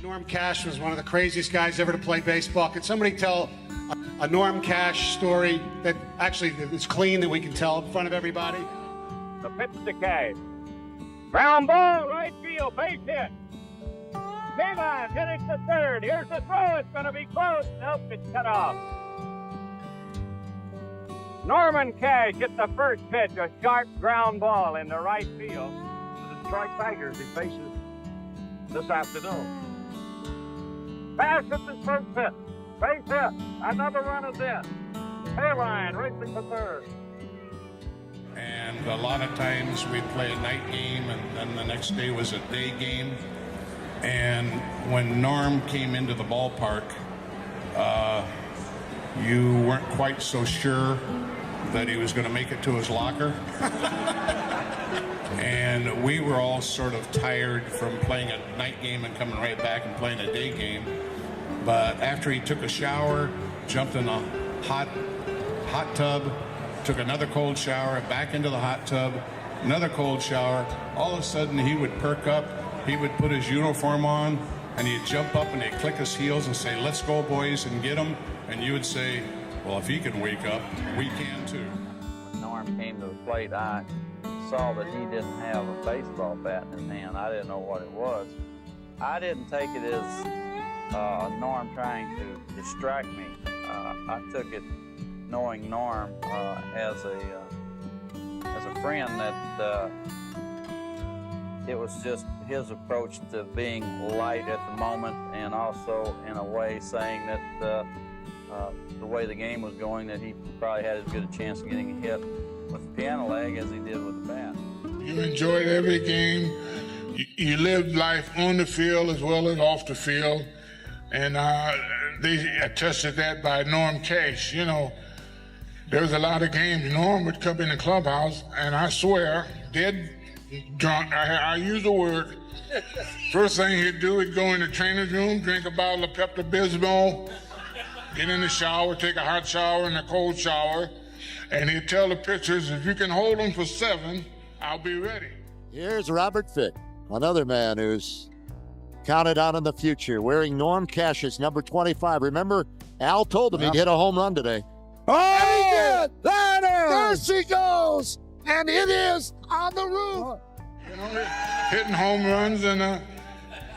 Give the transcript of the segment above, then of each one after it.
Norm Cash was one of the craziest guys ever to play baseball. Could somebody tell a Norm Cash story that actually is clean that we can tell in front of everybody? The pitch to Cash. Ground ball, right field, base hit. Devon hit it to third. Here's the throw. It's going to be close. Nope, it's cut off. Norman Cash hit the first pitch, a sharp ground ball in the right field. The Detroit Tigers he faces this afternoon. Pass at the first pitch. Base hit. Another run is in. Hayline racing to third. And a lot of times we'd play a night game and then the next day was a day game. And when Norm came into the ballpark, you weren't quite so sure that he was going to make it to his locker. And we were all sort of tired from playing a night game and coming right back and playing a day game. But after he took a shower, jumped in a hot tub, took another cold shower, back into the hot tub, another cold shower, all of a sudden he would perk up, he would put his uniform on, and he'd jump up and he'd click his heels and say, "Let's go, boys, and get him." And you would say, "Well, if he can wake up, we can too." When Norm came to the plate, I saw that he didn't have a baseball bat in his hand. I didn't know what it was. I didn't take it as Norm trying to distract me. I took it knowing Norm as a friend, that it was just his approach to being light at the moment, and also in a way saying that the way the game was going, that he probably had as good a chance of getting a hit with the piano leg as he did with the bat. You enjoyed every game. You lived life on the field as well as off the field. And they attested that by Norm Cash. You know, there was a lot of games. Norm would come in the clubhouse, and I swear, dead drunk, I use the word. First thing he'd do, he'd go in the trainer's room, drink a bottle of Pepto-Bismol, get in the shower, take a hot shower and a cold shower, and he'd tell the pitchers, "If you can hold them for 7, I'll be ready." Here's Robert Fick, another man who's counted on in the future, wearing Norm Cash's number 25. Remember, Al told him he'd hit a home run today. Oh, And he did! that is! There she goes! And it is on the roof! You know, hitting home runs, and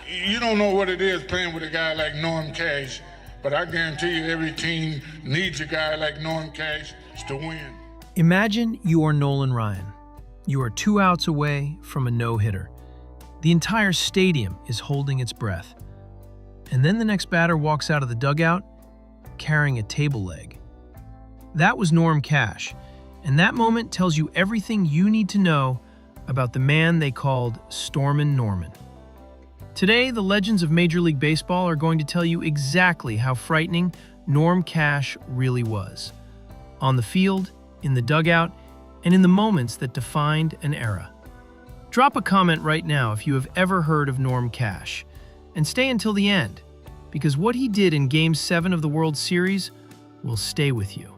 you don't know what it is playing with a guy like Norm Cash, but I guarantee you every team needs a guy like Norm Cash to win. Imagine you are Nolan Ryan. You are 2 outs away from a no-hitter. The entire stadium is holding its breath. And then the next batter walks out of the dugout carrying a table leg. That was Norm Cash, and that moment tells you everything you need to know about the man they called Stormin Norman. Today, the legends of Major League Baseball are going to tell you exactly how frightening Norm Cash really was. On the field, in the dugout, and in the moments that defined an era. Drop a comment right now if you have ever heard of Norm Cash, and stay until the end, because what he did in Game 7 of the World Series will stay with you.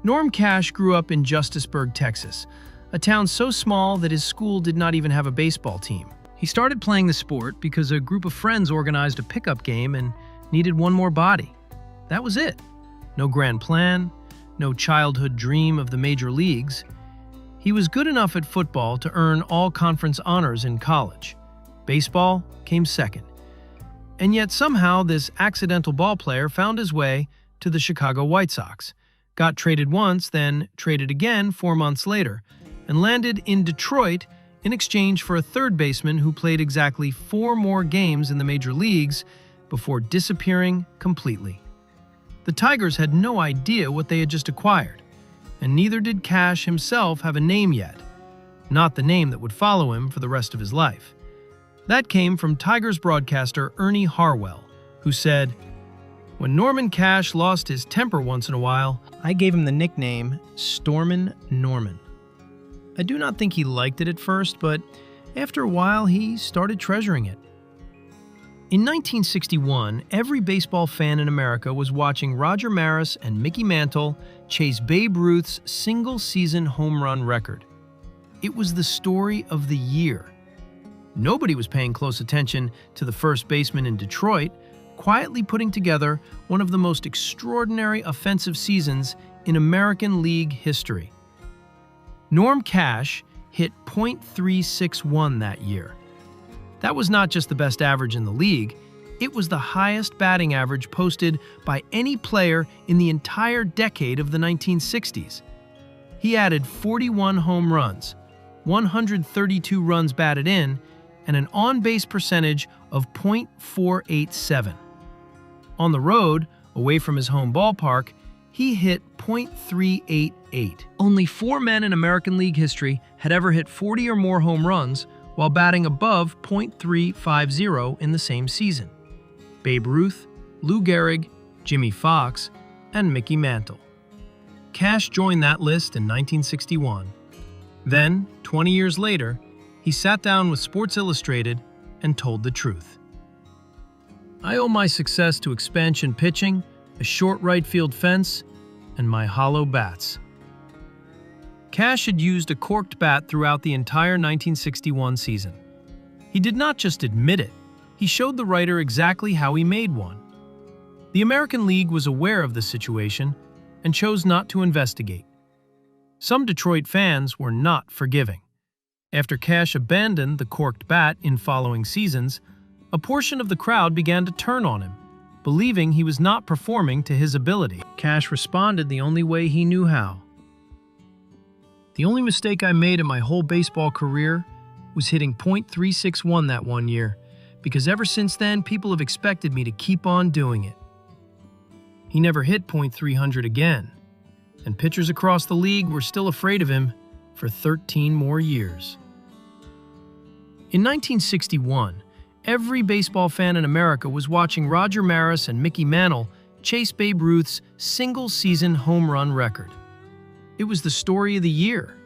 Norm Cash grew up in Justisburg, Texas, a town so small that his school did not even have a baseball team. He started playing the sport because a group of friends organized a pickup game and needed one more body. That was it. No grand plan, no childhood dream of the major leagues. He was good enough at football to earn all-conference honors in college. Baseball came second. And yet somehow this accidental ball player found his way to the Chicago White Sox, got traded once, then traded again 4 months later, and landed in Detroit in exchange for a third baseman who played exactly 4 more games in the major leagues before disappearing completely. The Tigers had no idea what they had just acquired, and neither did Cash himself have a name yet, not the name that would follow him for the rest of his life. That came from Tigers broadcaster Ernie Harwell, who said, "When Norman Cash lost his temper once in a while, I gave him the nickname Stormin Norman. I do not think he liked it at first, but after a while he started treasuring it." In 1961, every baseball fan in America was watching Roger Maris and Mickey Mantle chase Babe Ruth's single-season home run record. It was the story of the year. Nobody was paying close attention to the first baseman in Detroit, quietly putting together one of the most extraordinary offensive seasons in American League history. Norm Cash hit .361 that year. That was not just the best average in the league, it was the highest batting average posted by any player in the entire decade of the 1960s. He added 41 home runs, 132 runs batted in, and an on-base percentage of .487. On the road, away from his home ballpark, he hit .388. Only 4 men in American League history had ever hit 40 or more home runs while batting above .350 in the same season: Babe Ruth, Lou Gehrig, Jimmy Fox, and Mickey Mantle. Cash joined that list in 1961. Then, 20 years later, he sat down with Sports Illustrated and told the truth. "I owe my success to expansion pitching, a short right field fence, and my hollow bats." Cash had used a corked bat throughout the entire 1961 season. He did not just admit it, he showed the writer exactly how he made one. The American League was aware of the situation and chose not to investigate. Some Detroit fans were not forgiving. After Cash abandoned the corked bat in following seasons, a portion of the crowd began to turn on him, believing he was not performing to his ability. Cash responded the only way he knew how. "The only mistake I made in my whole baseball career was hitting .361 that one year, because ever since then, people have expected me to keep on doing it." He never hit .300 again, and pitchers across the league were still afraid of him for 13 more years. In 1961, every baseball fan in America was watching Roger Maris and Mickey Mantle chase Babe Ruth's single-season home run record. It was the story of the year.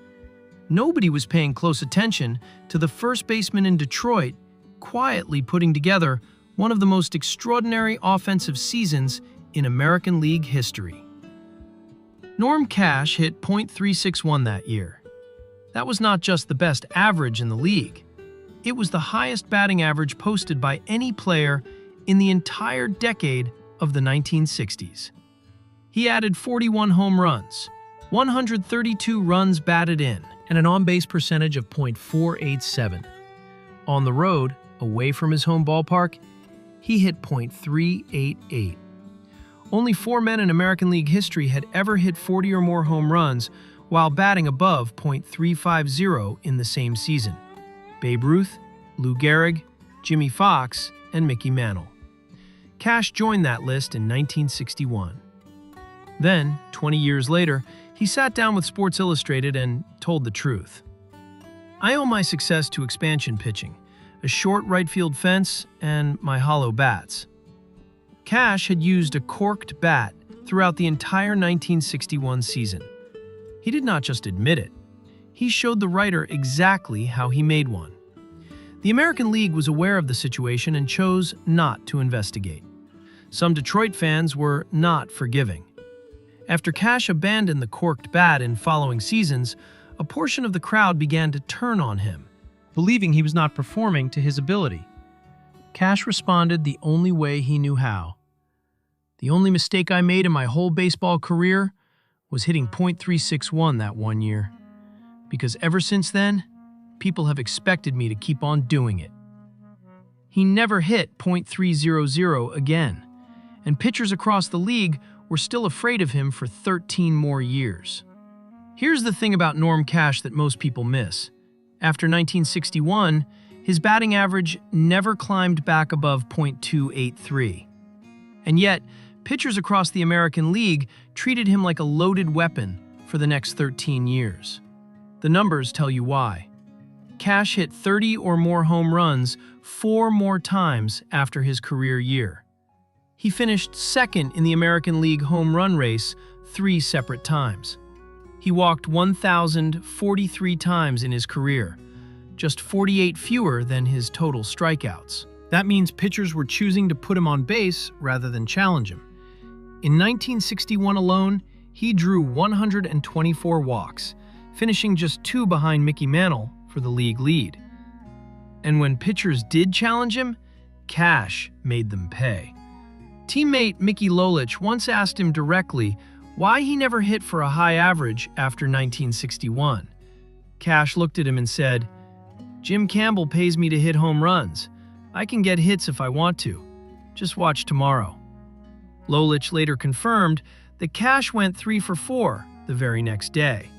Nobody was paying close attention to the first baseman in Detroit quietly putting together one of the most extraordinary offensive seasons in American League history. Norm Cash hit .361 that year. That was not just the best average in the league. It was the highest batting average posted by any player in the entire decade of the 1960s. He added 41 home runs, 132 runs batted in, and an on-base percentage of .487. On the road, away from his home ballpark, he hit .388. Only 4 men in American League history had ever hit 40 or more home runs while batting above .350 in the same season: Babe Ruth, Lou Gehrig, Jimmy Fox, and Mickey Mantle. Cash joined that list in 1961. Then, 20 years later, he sat down with Sports Illustrated and told the truth. "I owe my success to expansion pitching, a short right field fence, and my hollow bats." Cash had used a corked bat throughout the entire 1961 season. He did not just admit it, he showed the writer exactly how he made one. The American League was aware of the situation and chose not to investigate. Some Detroit fans were not forgiving. After Cash abandoned the corked bat in following seasons, a portion of the crowd began to turn on him, believing he was not performing to his ability. Cash responded the only way he knew how. "The only mistake I made in my whole baseball career was hitting .361 that one year, because ever since then, people have expected me to keep on doing it." He never hit .300 again, and pitchers across the league were still afraid of him for 13 more years. Here's the thing about Norm Cash that most people miss. After 1961, his batting average never climbed back above .283. And yet, pitchers across the American League treated him like a loaded weapon for the next 13 years. The numbers tell you why. Cash hit 30 or more home runs 4 more times after his career year. He finished second in the American League home run race 3 separate times. He walked 1,043 times in his career, just 48 fewer than his total strikeouts. That means pitchers were choosing to put him on base rather than challenge him. In 1961 alone, he drew 124 walks, finishing just 2 behind Mickey Mantle for the league lead. And when pitchers did challenge him, Cash made them pay. Teammate Mickey Lolich once asked him directly why he never hit for a high average after 1961. Cash looked at him and said, "Jim Campbell pays me to hit home runs. I can get hits if I want to. Just watch tomorrow." Lolich later confirmed that Cash went 3 for 4 the very next day.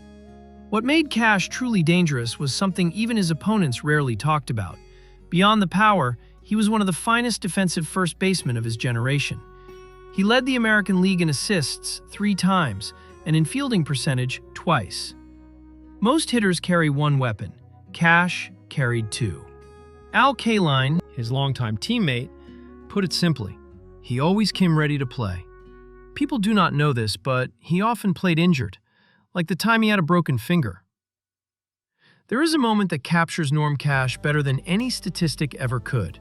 What made Cash truly dangerous was something even his opponents rarely talked about. Beyond the power, he was one of the finest defensive first basemen of his generation. He led the American League in assists 3 times and in fielding percentage twice. Most hitters carry one weapon. Cash carried 2. Al Kaline, his longtime teammate, put it simply: he always came ready to play. People do not know this, but he often played injured, like the time he had a broken finger. There is a moment that captures Norm Cash better than any statistic ever could.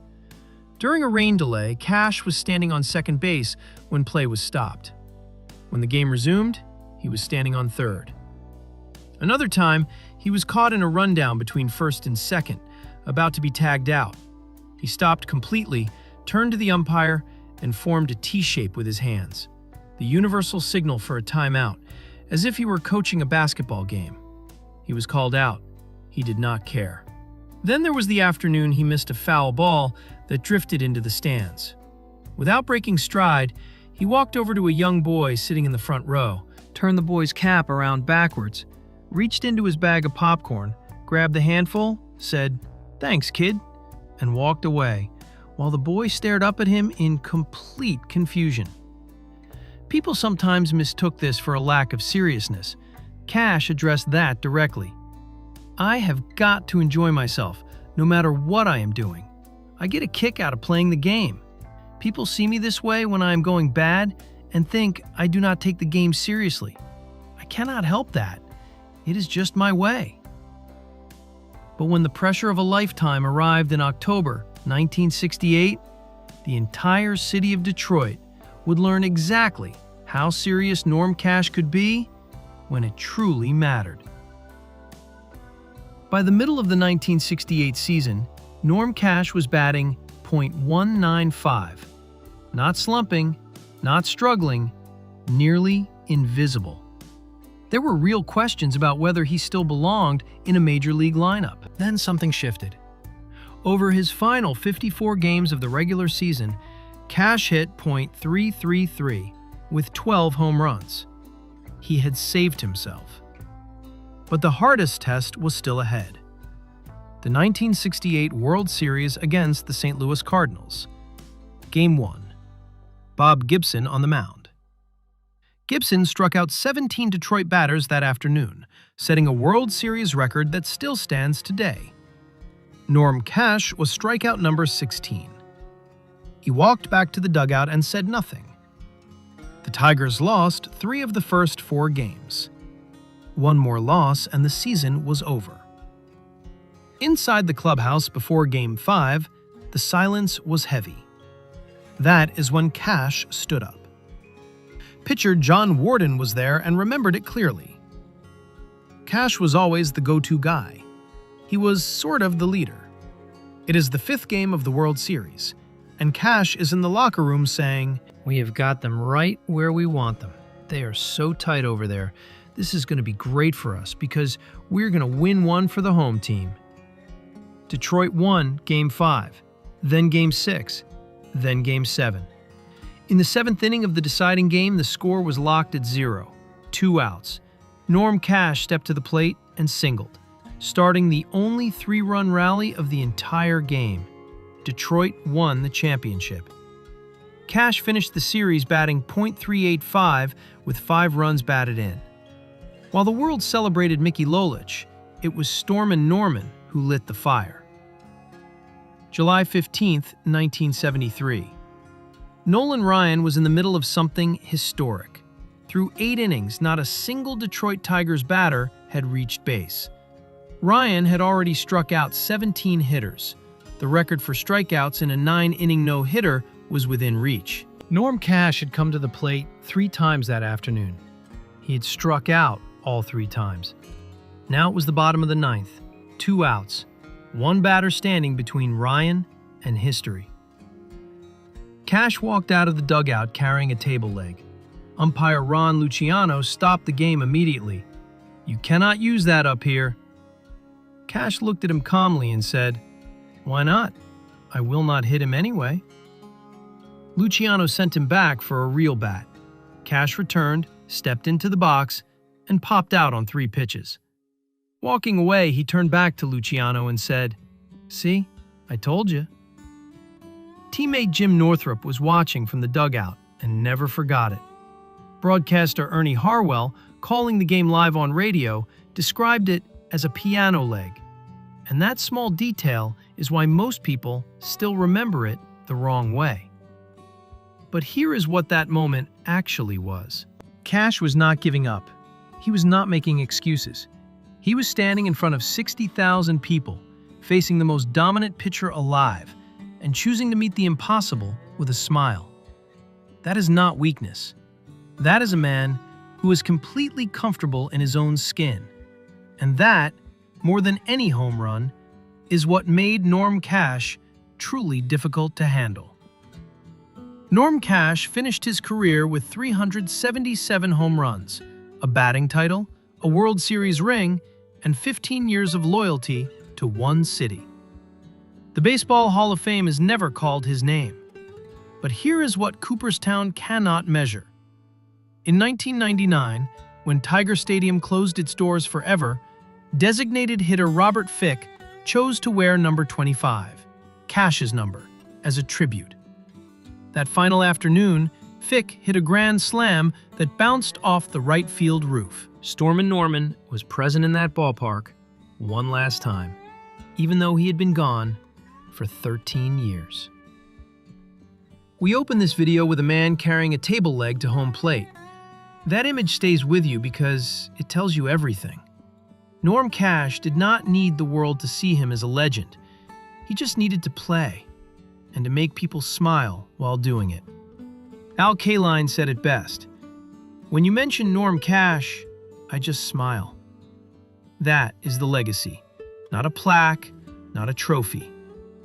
During a rain delay, Cash was standing on second base when play was stopped. When the game resumed, he was standing on third. Another time, he was caught in a rundown between first and second, about to be tagged out. He stopped completely, turned to the umpire, and formed a T-shape with his hands, the universal signal for a timeout, as if he were coaching a basketball game. He was called out. He did not care. Then there was the afternoon he missed a foul ball that drifted into the stands. Without breaking stride, he walked over to a young boy sitting in the front row, turned the boy's cap around backwards, reached into his bag of popcorn, grabbed the handful, said, "Thanks, kid," and walked away, while the boy stared up at him in complete confusion. People sometimes mistook this for a lack of seriousness. Cash addressed that directly. "I have got to enjoy myself, no matter what I am doing. I get a kick out of playing the game. People see me this way when I am going bad and think I do not take the game seriously. I cannot help that. It is just my way." But when the pressure of a lifetime arrived in October 1968, the entire city of Detroit would learn exactly how serious Norm Cash could be when it truly mattered. By the middle of the 1968 season, Norm Cash was batting .195. Not slumping, not struggling, nearly invisible. There were real questions about whether he still belonged in a major league lineup. Then something shifted. Over his final 54 games of the regular season, Cash hit .333 with 12 home runs. He had saved himself. But the hardest test was still ahead. The 1968 World Series against the St. Louis Cardinals. Game 1. Bob Gibson on the mound. Gibson struck out 17 Detroit batters that afternoon, setting a World Series record that still stands today. Norm Cash was strikeout number 16. He walked back to the dugout and said nothing. The Tigers lost 3 of the first 4 games. One more loss and the season was over. Inside the clubhouse before Game 5, the silence was heavy. That is when Cash stood up. Pitcher John Warden was there and remembered it clearly. Cash was always the go-to guy. He was sort of the leader. It is the 5th game of the World Series, and Cash is in the locker room saying, "We have got them right where we want them. They are so tight over there. This is going to be great for us because we're going to win one for the home team." Detroit won Game 5, then Game 6, then Game 7. In the 7th inning of the deciding game, the score was locked at 0, 2 outs. Norm Cash stepped to the plate and singled, starting the only 3-run rally of the entire game. Detroit won the championship. Cash finished the series batting .385 with 5 runs batted in. While the world celebrated Mickey Lolich, it was Stormin Norman who lit the fire. July 15, 1973. Nolan Ryan was in the middle of something historic. Through 8 innings, not a single Detroit Tigers batter had reached base. Ryan had already struck out 17 hitters. The record for strikeouts in a 9-inning no-hitter was within reach. Norm Cash had come to the plate 3 times that afternoon. He had struck out all 3 times. Now it was the bottom of the 9th, 2 outs. one batter standing between Ryan and history. Cash walked out of the dugout carrying a table leg. Umpire Ron Luciano stopped the game immediately. "You cannot use that up here." Cash looked at him calmly and said, "Why not? I will not hit him anyway." Luciano sent him back for a real bat. Cash returned, stepped into the box, and popped out on 3 pitches. Walking away, he turned back to Luciano and said, "See, I told you." Teammate Jim Northrup was watching from the dugout and never forgot it. Broadcaster Ernie Harwell, calling the game live on radio, described it as a piano leg. And that small detail is why most people still remember it the wrong way. But here is what that moment actually was. Cash was not giving up. He was not making excuses. He was standing in front of 60,000 people, facing the most dominant pitcher alive, and choosing to meet the impossible with a smile. That is not weakness. That is a man who is completely comfortable in his own skin. And that, more than any home run, is what made Norm Cash truly difficult to handle. Norm Cash finished his career with 377 home runs, a batting title, a World Series ring, and 15 years of loyalty to one city. The Baseball Hall of Fame has never called his name. But here is what Cooperstown cannot measure. In 1999, when Tiger Stadium closed its doors forever, designated hitter Robert Fick chose to wear number 25, Cash's number, as a tribute. That final afternoon, Fick hit a grand slam that bounced off the right field roof. Stormin Norman was present in that ballpark one last time, even though he had been gone for 13 years. We open this video with a man carrying a table leg to home plate. That image stays with you because it tells you everything. Norm Cash did not need the world to see him as a legend. He just needed to play and to make people smile while doing it. Al Kaline said it best, "When you mention Norm Cash, I just smile." That is the legacy. Not a plaque, not a trophy.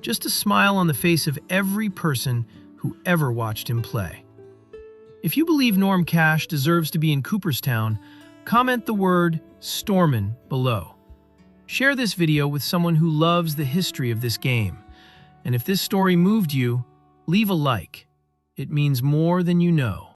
Just a smile on the face of every person who ever watched him play. If you believe Norm Cash deserves to be in Cooperstown, comment the word Stormin below. Share this video with someone who loves the history of this game. And if this story moved you, leave a like. It means more than you know.